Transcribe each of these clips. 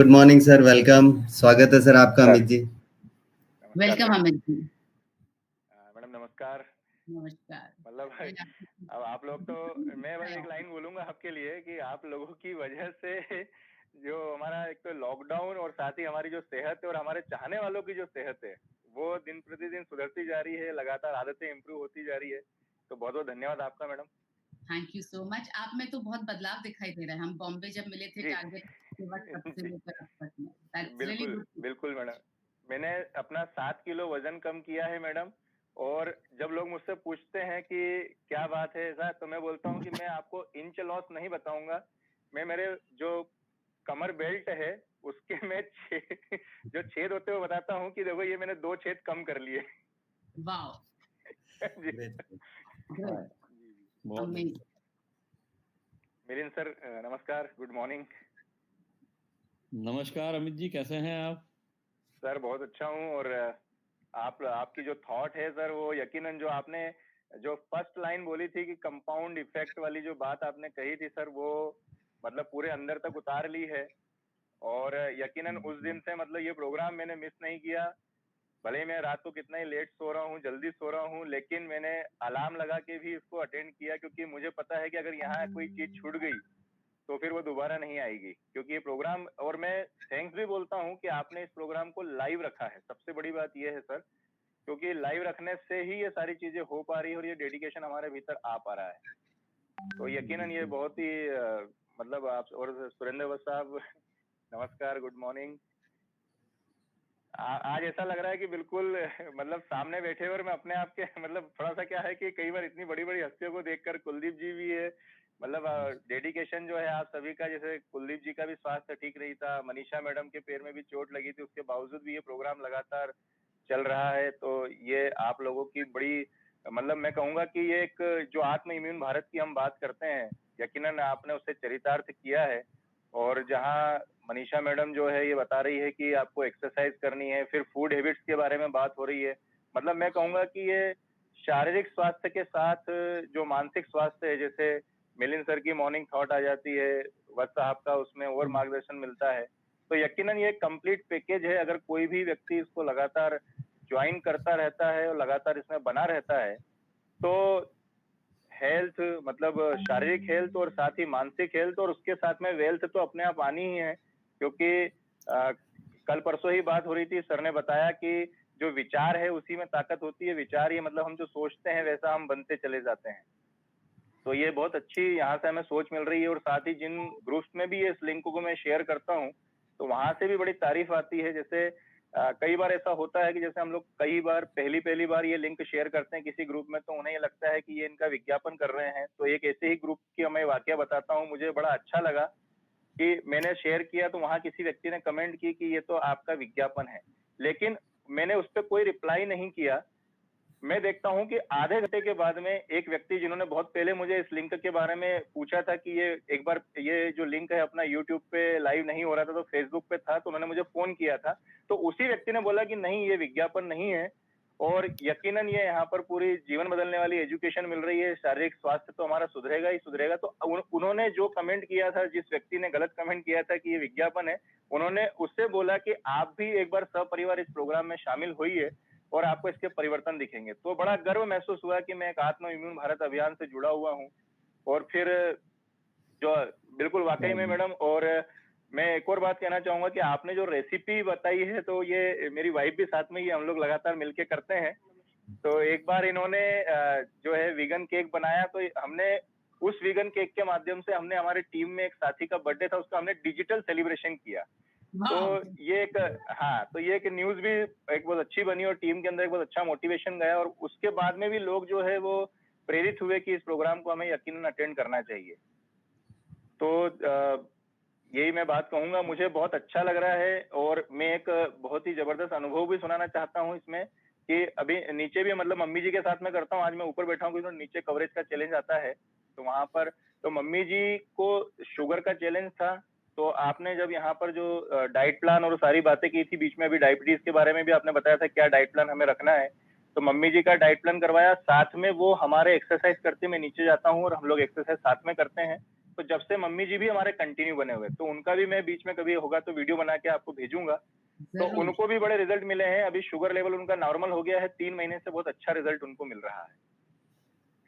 Good morning sir, welcome. स्वागत है sir आपका सर अमित जी। नमस्कार welcome madam. Amit ji. Madam नमस्कार। नमस्कार। मतलब मैं आपकी अब आप लोग तो मैं बस एक लाइन बोलूंगा आपके लिए कि आप लोगों की वजह से जो हमारा एक तो लॉकडाउन और साथ ही हमारी जो सेहत है और हमारे चाहने वालों की जो सेहत है वो दिन प्रतिदिन सुधरती जा रही है, लगातार आदतें इम्प्रूव होती जा रही है। तो बहुत बहुत धन्यवाद आपका madam. Thank you so much. आप में तो बहुत बदलाव दिखाई दे रहा है। हम बॉम्बे जब मिले थे जी टारगेट के वक्त तब से जी लेकर अब तक में। दैट्स रियली बिल्कुल गुड। बिल्कुल मैडम। मैंने अपना 7 किलो वजन कम किया है मैडम। और जब लोग मुझसे पूछते हैं कि क्या बात है ऐसा, तो मैं बोलता हूँ कि मैं आपको इंच लॉस नहीं बताऊंगा। मैं मेरे जो कमर बेल्ट है उसके में जो छेद होते हुए बताता हूँ कि देखो ये मैंने 2 छेद कम कर लिए। वाओ, जी ग्रेट। ग्रेट, बहुत अमेजिंग। मिलिंद सर नमस्कार, गुड मॉर्निंग। नमस्कार अमित जी, कैसे हैं आप? सर बहुत अच्छा हूँ। और आपकी जो थॉट है सर, वो यकीनन जो आपने जो फर्स्ट लाइन बोली थी कि कंपाउंड इफेक्ट वाली जो बात आपने कही थी सर, वो मतलब पूरे अंदर तक उतार ली है। और यकीनन उस दिन से मतलब ये प्रोग्राम मैंने मिस नहीं किया। भले ही मैं रात को कितना ही लेट सो रहा हूँ, जल्दी सो रहा हूँ, लेकिन मैंने अलार्म लगा के भी इसको अटेंड किया, क्योंकि मुझे पता है कि अगर यहाँ कोई चीज छूट गई तो फिर वो दोबारा नहीं आएगी। क्योंकि ये प्रोग्राम, और मैं थैंक्स भी बोलता हूँ कि आपने इस प्रोग्राम को लाइव रखा है। सबसे बड़ी बात ये है सर, क्योंकि लाइव रखने से ही ये सारी चीजें हो पा रही है और ये डेडिकेशन हमारे भीतर आ पा रहा है। तो यकीनन ये बहुत ही मतलब आप और सुरेंद्र बस साहब नमस्कार, गुड मॉर्निंग। आज ऐसा लग रहा है कि बिल्कुल मतलब सामने बैठे हुए और मैं अपने आप के मतलब थोड़ा सा क्या है कि कई बार इतनी बड़ी बड़ी हस्तियों को देखकर, कुलदीप जी भी है, मतलब डेडिकेशन जो है आप सभी का। जैसे कुलदीप जी का भी स्वास्थ्य ठीक नहीं था, मनीषा मैडम के पैर में भी चोट लगी थी, उसके बावजूद भी ये प्रोग्राम लगातार चल रहा है। तो ये आप लोगों की बड़ी, मतलब मैं कहूंगा कि ये एक जो आत्म इम्यून भारत की हम बात करते हैं, यकीनन आपने उससे चरितार्थ किया है। और जहाँ मनीषा मैडम जो है ये बता रही है कि आपको एक्सरसाइज करनी है, फिर फूड हैबिट्स के बारे में बात हो रही है। मतलब मैं कहूंगा कि ये शारीरिक स्वास्थ्य के साथ जो मानसिक स्वास्थ्य है, जैसे मिलिंद सर की मॉर्निंग थॉट आ जाती है, वत्स साहब का उसमें और मार्गदर्शन मिलता है, तो यकीनन ये कंप्लीट पैकेज है। अगर कोई भी व्यक्ति इसको लगातार ज्वाइन करता रहता है और लगातार इसमें बना रहता है, तो हेल्थ, मतलब शारीरिक हेल्थ और साथ ही मानसिक हेल्थ और उसके साथ में वेल्थ तो अपने आप आनी ही है। क्योंकि कल परसों ही बात हो रही थी, सर ने बताया कि जो विचार है उसी में ताकत होती है। विचार ये मतलब हम जो सोचते हैं वैसा हम बनते चले जाते हैं। तो ये बहुत अच्छी यहाँ से हमें सोच मिल रही है। और साथ ही जिन ग्रुप्स में भी ये इस लिंक को मैं शेयर करता हूँ, तो वहां से भी बड़ी तारीफ आती है। जैसे कई बार ऐसा होता है कि जैसे हम लोग कई बार पहली बार ये लिंक शेयर करते हैं किसी ग्रुप में, तो उन्हें ये लगता है कि ये इनका विज्ञापन कर रहे हैं। तो एक ऐसे ही ग्रुप की मैं वाकया बताता हूँ। मुझे बड़ा अच्छा लगा कि मैंने शेयर किया तो वहां किसी व्यक्ति ने कमेंट की कि ये तो आपका विज्ञापन है, लेकिन मैंने उस पर कोई रिप्लाई नहीं किया। मैं देखता हूं कि आधे घंटे के बाद में एक व्यक्ति, जिन्होंने बहुत पहले मुझे इस लिंक के बारे में पूछा था कि ये एक बार ये जो लिंक है अपना यूट्यूब पे लाइव नहीं हो रहा था तो फेसबुक पे था, तो उन्होंने मुझे फोन किया था। तो उसी व्यक्ति ने बोला कि नहीं, ये विज्ञापन नहीं है और यकीनन ये यहाँ पर पूरी जीवन बदलने वाली एजुकेशन मिल रही है, शारीरिक स्वास्थ्य तो हमारा सुधरेगा ही सुधरेगा। तो उन्होंने जो कमेंट किया था, जिस व्यक्ति ने गलत कमेंट किया था कि ये विज्ञापन है, उन्होंने उससे बोला कि आप भी एक बार सपरिवार इस प्रोग्राम में शामिल होइए और आपको इसके परिवर्तन दिखेंगे। तो बड़ा गर्व महसूस हुआ कि मैं एक आत्म इम्यून भारत अभियान से जुड़ा हुआ हूँ। और फिर जो बिल्कुल वाकई में मैडम, और मैं एक और बात कहना चाहूंगा कि आपने जो रेसिपी बताई है, तो ये मेरी वाइफ भी साथ में, ये हम लोग लगातार मिलके करते हैं। तो एक बार इन्होंने जो है वीगन केक बनाया, तो हमने उस वीगन केक के माध्यम से हमने हमारी टीम में एक साथी का बर्थडे था, उसका हमने डिजिटल सेलिब्रेशन किया। तो ये एक, हाँ, तो ये एक न्यूज भी एक बहुत अच्छी बनी और टीम के अंदर एक बहुत अच्छा मोटिवेशन गया। और उसके बाद में भी लोग जो है वो प्रेरित हुए कि इस प्रोग्राम को हमें यकीनन अटेंड करना चाहिए। तो यही मैं बात कहूंगा, मुझे बहुत अच्छा लग रहा है। और मैं एक बहुत ही जबरदस्त अनुभव भी सुनाना चाहता हूँ इसमें, कि अभी नीचे भी मतलब मम्मी जी के साथ में करता हूँ। आज मैं ऊपर बैठा हूँ क्योंकि नीचे कवरेज का चैलेंज आता है, तो वहां पर तो मम्मी जी को शुगर का चैलेंज था। तो आपने जब यहाँ पर जो डाइट प्लान और सारी बातें की थी बीच में, अभी डायबिटीज के बारे में भी आपने बताया था क्या डाइट प्लान हमें रखना है, तो मम्मी जी का डाइट प्लान करवाया, साथ में वो हमारे एक्सरसाइज करते, मैं नीचे जाता हूँ और हम लोग एक्सरसाइज साथ में करते हैं। तो जब से मम्मी जी भी हमारे कंटिन्यू बने हुए, तो उनका भी मैं बीच में कभी होगा तो वीडियो बना के आपको भेजूंगा। तो जरूर। उनको भी बड़े रिजल्ट मिले हैं। अभी शुगर लेवल उनका नॉर्मल हो गया है, 3 महीने से बहुत अच्छा रिजल्ट उनको मिल रहा है।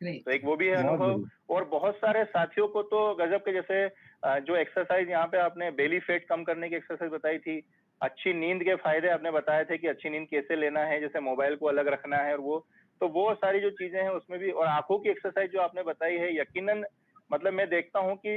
ग्रेट। तो एक वो भी है बहुत अनुभव। बढ़िया। और बहुत सारे साथियों को तो गजब के, जैसे जो एक्सरसाइज यहाँ पे आपने बेली फैट कम करने की एक्सरसाइज बताई थी, अच्छी नींद के फायदे आपने बताए थे कि अच्छी नींद कैसे लेना है, जैसे मोबाइल को अलग रखना है, और वो सारी जो चीजें हैं उसमें भी, और आंखों की एक्सरसाइज जो आपने बताई है, यकीनन मतलब मैं देखता हूँ कि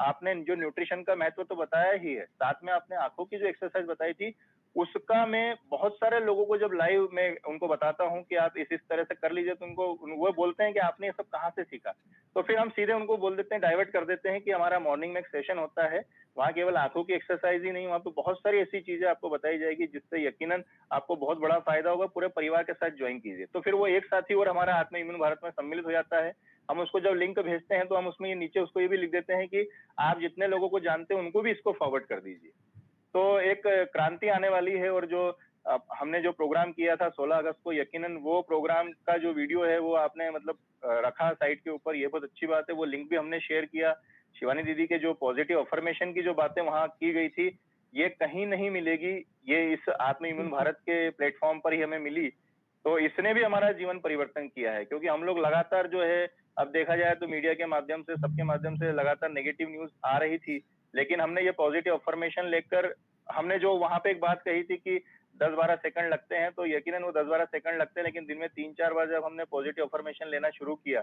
आपने जो न्यूट्रिशन का महत्व तो बताया ही है, साथ में आपने आंखों की जो एक्सरसाइज बताई थी उसका मैं बहुत सारे लोगों को जब लाइव में उनको बताता हूँ कि आप इस तरह से कर लीजिए, तो उनको वो बोलते हैं कि आपने ये सब कहाँ से सीखा। तो फिर हम सीधे उनको बोल देते हैं, डाइवर्ट कर देते हैं कि हमारा मॉर्निंग में एक सेशन होता है, वहाँ केवल आंखों की एक्सरसाइज ही नहीं, वहाँ पे बहुत सारी ऐसी चीजें आपको बताई जाएगी जिससे यकीनन आपको बहुत बड़ा फायदा होगा। पूरे परिवार के साथ ज्वाइन कीजिए। तो फिर वो एक साथी और हमारा आत्म इम्यून भारत में सम्मिलित हो जाता है। हम उसको जब लिंक भेजते हैं तो हम उसमें ये नीचे उसको ये भी लिख देते हैं कि आप जितने लोगों को जानते हैं उनको भी इसको फॉरवर्ड कर दीजिए। तो एक क्रांति आने वाली है। और जो हमने जो प्रोग्राम किया था 16 अगस्त को, यकीनन वो प्रोग्राम का जो वीडियो है वो आपने मतलब रखा साइट के ऊपर, ये बहुत अच्छी बात है। वो लिंक भी हमने शेयर किया। शिवानी दीदी के जो पॉजिटिव अफर्मेशन की जो बातें वहां की गई थी, ये कहीं नहीं मिलेगी, ये इस आत्म इम्यून भारत के प्लेटफॉर्म पर ही हमें मिली। तो इसने भी हमारा जीवन परिवर्तन किया है, क्योंकि हम लोग लगातार जो है, अब देखा जाए तो मीडिया के माध्यम से, सबके माध्यम से लगातार नेगेटिव न्यूज आ रही थी, लेकिन हमने ये पॉजिटिव अफर्मेशन लेकर, हमने जो वहां पे एक बात कही थी कि 10-12 सेकंड लगते हैं, तो यकीनन वो 10-12 सेकंड लगते हैं, लेकिन दिन में 3-4 बार जब हमने पॉजिटिव अफर्मेशन लेना शुरू किया,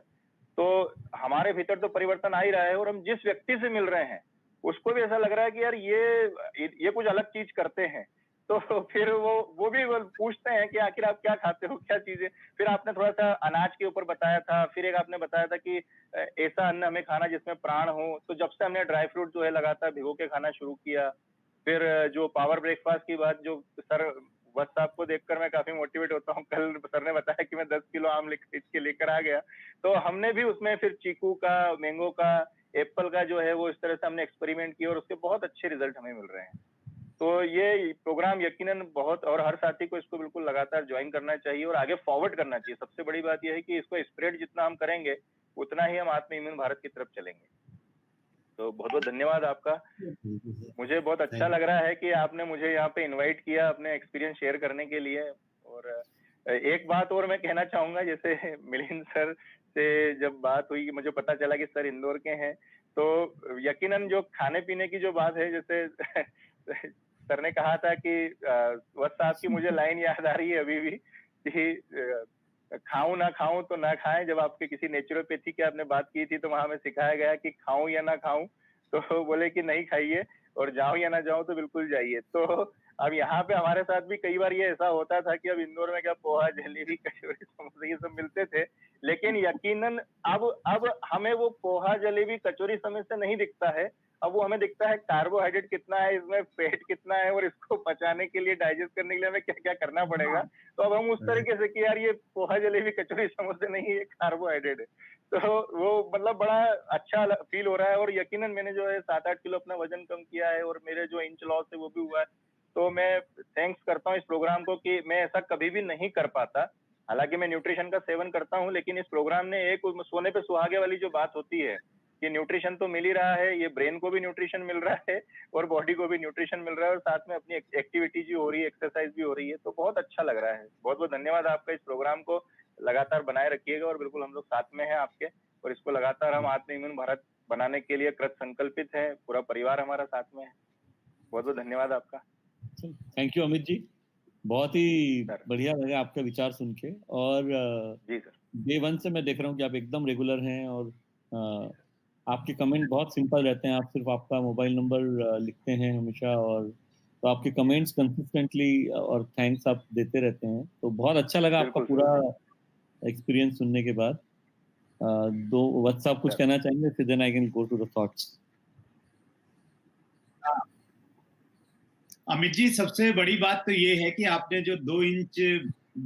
तो हमारे भीतर तो परिवर्तन आ ही रहा है। और हम जिस व्यक्ति से मिल रहे हैं उसको भी ऐसा लग रहा है कि यार ये कुछ अलग चीज करते हैं। तो फिर वो भी पूछते हैं कि आखिर आप क्या खाते हो, क्या चीजें। फिर आपने थोड़ा सा अनाज के ऊपर बताया था, फिर एक आपने बताया था कि ऐसा अन्न हमें खाना जिसमें प्राण हो। तो जब से हमने ड्राई फ्रूट जो है लगातार भिगो के खाना शुरू किया, फिर जो पावर ब्रेकफास्ट की बात, जो सर बस साहब को देखकर मैं काफी मोटिवेट होता हूँ। कल सर ने बताया कि मैं 10 किलो आम खरीद के लेकर आ गया, तो हमने भी उसमें फिर चीकू का, मैंगो का, एप्पल का जो है वो इस तरह से हमने एक्सपेरिमेंट किया, और उसके बहुत अच्छे रिजल्ट हमें मिल रहे हैं। तो ये प्रोग्राम यकीनन बहुत, और हर साथी को इसको बिल्कुल लगातार ज्वाइन करना चाहिए और आगे फॉरवर्ड करना चाहिए। सबसे बड़ी बात यह है कि इसको स्प्रेड जितना हम करेंगे उतना ही हम आत्म इम्यून भारत की तरफ चलेंगे। तो बहुत बहुत धन्यवाद आपका। मुझे बहुत अच्छा लग रहा है कि आपने मुझे यहाँ पे इनवाइट किया अपने एक्सपीरियंस शेयर करने के लिए। और एक बात और मैं कहना चाहूंगा, जैसे मिलिंद सर से जब बात हुई, मुझे पता चला कि सर इंदौर के हैं, तो यकीनन जो खाने पीने की जो बात है, जैसे सर ने कहा था कि वत्स साहब की मुझे लाइन याद आ रही है अभी भी कि खाऊं ना खाऊं तो ना खाएं। जब आपके किसी नेचुरोपैथी की आपने बात की थी, तो वहां हमें सिखाया गया कि खाऊं या ना खाऊं, तो बोले कि नहीं खाइए, और जाऊं या ना जाऊं तो बिल्कुल जाइए। तो अब यहाँ पे हमारे साथ भी कई बार ये ऐसा होता था कि अब इंदौर में क्या पोहा, जलेबी, कचौरी, समोसे ये सब मिलते थे, लेकिन यकीनन अब हमें वो पोहा, जलेबी, कचौरी, समोसे नहीं दिखता है। अब वो हमें दिखता है कार्बोहाइड्रेट कितना है इसमें, फैट कितना है, और इसको पचाने के लिए, डाइजेस्ट करने के लिए हमें क्या क्या करना पड़ेगा। तो अब हम उस तरीके से कि यार ये पोहा, जलेबी, कचौरी, समोसे नहीं, ये कार्बोहाइड्रेट है। तो वो मतलब बड़ा अच्छा फील हो रहा है। और यकीनन मैंने जो है 7-8 किलो अपना वजन कम किया है, और मेरे जो इंच लॉस है वो भी हुआ है। तो मैं थैंक्स करता हूँ इस प्रोग्राम को कि मैं ऐसा कभी भी नहीं कर पाता। हालांकि मैं न्यूट्रिशन का सेवन करता हूँ, लेकिन इस प्रोग्राम ने एक सोने पे सुहागे वाली जो बात होती है कि न्यूट्रिशन तो मिल ही रहा है, ये ब्रेन को भी न्यूट्रिशन मिल रहा है और बॉडी को भी न्यूट्रिशन मिल रहा है, और साथ में अपनी एक्टिविटी जो हो रही है, एक्सरसाइज भी हो रही है, तो बहुत अच्छा लग रहा है। बहुत बहुत धन्यवाद आपका। इस प्रोग्राम को लगातार बनाए रखिएगा, और बिल्कुल हम लोग साथ में हैं आपके, और इसको लगातार हम आत्म इम्यून भारत बनाने के लिए कृत संकल्पित है। पूरा परिवार हमारा साथ में है। बहुत बहुत धन्यवाद आपका। थैंक यू अमित जी, बहुत ही बढ़िया लगा आपका विचार सुन के। और जी सर, डे 1 से मैं देख रहा हूँ कि आप एकदम रेगुलर हैं, और आपके कमेंट बहुत सिंपल रहते हैं। आप सिर्फ आपका मोबाइल नंबर लिखते हैं हमेशा, और तो आपके कमेंट्स कंसिस्टेंटली और थैंक्स आप देते रहते हैं। तो बहुत अच्छा लगा आपका पूरा एक्सपीरियंस सुनने के बाद। दो वत्स आप कुछ कहना चाहेंगे, फिर then I can go to the thoughts. Amit ji, सबसे बड़ी बात तो ये है कि आपने जो 2 इंच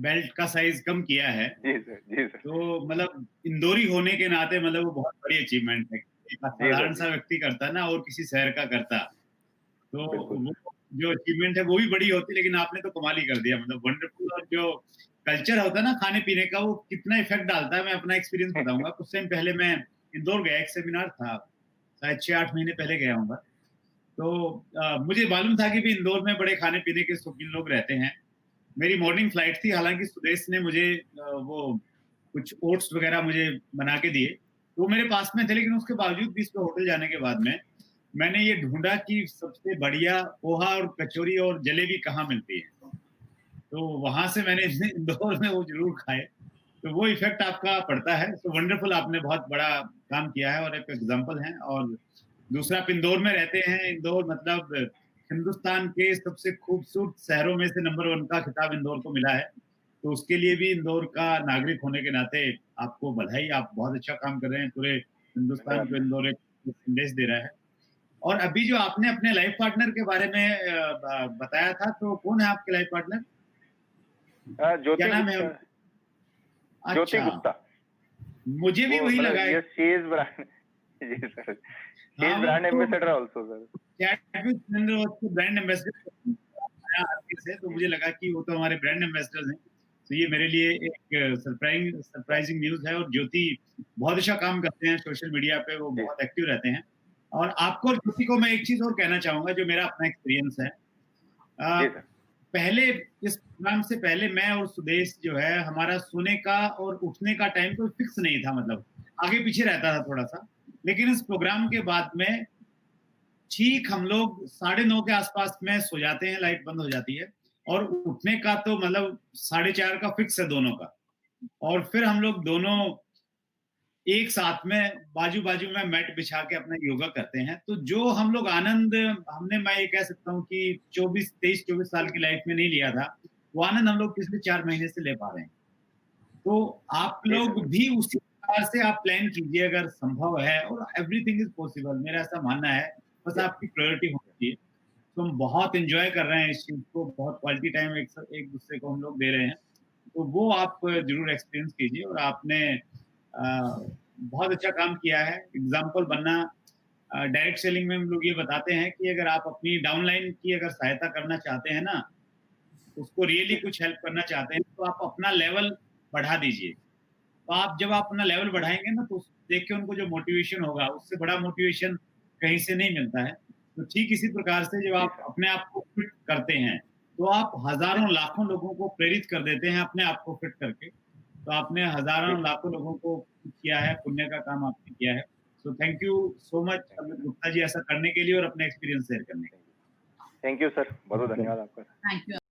बेल्ट का साइज कम किया है। जी सर, जी सर। तो मतलब इंदौरी होने के नाते मतलब वो बहुत बड़ी अचीवमेंट है। साधारण सा व्यक्ति करता ना, और किसी शहर का करता, तो वो जो अचीवमेंट है वो भी बड़ी होती, लेकिन आपने तो कमाल ही कर दिया, मतलब वंडरफुल। और जो कल्चर होता है ना खाने पीने का, वो कितना इफेक्ट डालता है, मैं अपना एक्सपीरियंस बताऊंगा। कुछ टाइम पहले मैं इंदौर गया, एक सेमिनार था, शायद 6-8 महीने पहले गया हूँ। तो मुझे मालूम था कि भी इंदौर में बड़े खाने पीने के शौकीन लोग रहते हैं। मेरी मॉर्निंग फ्लाइट थी, हालांकि सुदेश ने मुझे वो कुछ ओट्स वगैरह मुझे बना के दिए, तो मेरे पास में थे, लेकिन उसके बावजूद भी इस पे होटल जाने के बाद में मैंने ये ढूंढा कि सबसे बढ़िया पोहा और कचौरी और जलेबी कहाँ मिलती है। तो वहां से मैंने इंदौर में वो जरूर खाए। तो वो इफेक्ट आपका पड़ता है। तो वंडरफुल, आपने बहुत बड़ा काम किया है और एक एग्जाम्पल है। और दूसरा, आप इंदौर में रहते हैं। इंदौर मतलब हिंदुस्तान के सबसे खूबसूरत शहरों में से नंबर 1 का खिताब इंदौर को मिला है। तो उसके लिए भी इंदौर का नागरिक होने के नाते आपको बधाई। आप बहुत अच्छा काम कर रहे हैं, पूरे हिंदुस्तान को इंदौर एक संदेश दे रहा है। और अभी जो आपने अपने लाइफ पार्टनर के बारे में बताया था, तो कौन है आपके लाइफ पार्टनर? ज्योति क्या नाम है? ज्योति अच्छा, गुप्ता। मुझे भी वही लगा है। शी इज ब्रांड, जी sir, she is brand ambassador also sir. Brand ambassador से, तो मुझे लगा कि वो तो हमारे ब्रांड एम्बेसडर्स हैं। तो ये मेरे लिए एक सरप्राइजिंग न्यूज है। और ज्योति बहुत अच्छा काम करते हैं सोशल मीडिया पे, वो बहुत एक्टिव रहते हैं। और आपको, ज्योति को मैं एक चीज और कहना चाहूंगा जो मेरा अपना एक्सपीरियंस है। पहले इस प्रोग्राम से पहले मैं और सुदेश जो है, हमारा सोने का और उठने का टाइम कोई फिक्स नहीं था, मतलब आगे पीछे रहता था थोड़ा सा। लेकिन इस प्रोग्राम के बाद में ठीक हम लोग 9:30 के आसपास में सो जाते हैं, लाइट बंद हो जाती है। और उठने का तो मतलब 4:30 का फिक्स है दोनों का। और फिर हम लोग दोनों एक साथ में बाजू बाजू में मैट बिछा के अपना योगा करते हैं। तो जो हम लोग आनंद हमने, मैं ये कह सकता हूँ कि 23-24 साल की लाइफ में नहीं लिया था, वो आनंद हम लोग पिछले 4 महीने से ले पा रहे हैं। तो आप लोग भी उसी प्रकार से आप प्लान कीजिए अगर संभव है, और एवरीथिंग इज पॉसिबल, मेरा ऐसा मानना है। बस आपकी प्रायोरिटी होनी चाहिए। तो हम बहुत एंजॉय कर रहे हैं इस चीज को, बहुत क्वालिटी टाइम एक दूसरे को हम लोग दे रहे हैं। तो वो आप जरूर एक्सपीरियंस कीजिए। और आपने बहुत अच्छा काम किया है। एग्जाम्पल बनना। डायरेक्ट सेलिंग में हम लोग ये बताते हैं कि अगर आप अपनी डाउनलाइन की अगर सहायता करना चाहते हैं ना, उसको रियली कुछ हेल्प करना चाहते हैं, तो आप अपना लेवल बढ़ा दीजिए। तो आप जब आप अपना लेवल बढ़ाएंगे ना, तो देख के उनको जो मोटिवेशन होगा, उससे बड़ा मोटिवेशन कहीं से नहीं मिलता है। तो ठीक इसी प्रकार से जब आप अपने आप को फिट करते हैं, तो आप हजारों लाखों लोगों को प्रेरित कर देते हैं अपने आप को फिट करके। तो आपने हजारों लाखों लोगों को किया है, पुण्य का काम आपने किया है। So thank you so much Amit Gupta ji, ऐसा करने के लिए और अपने एक्सपीरियंस शेयर करने के लिए। थैंक यू सर, बहुत धन्यवाद आपका। Thank you.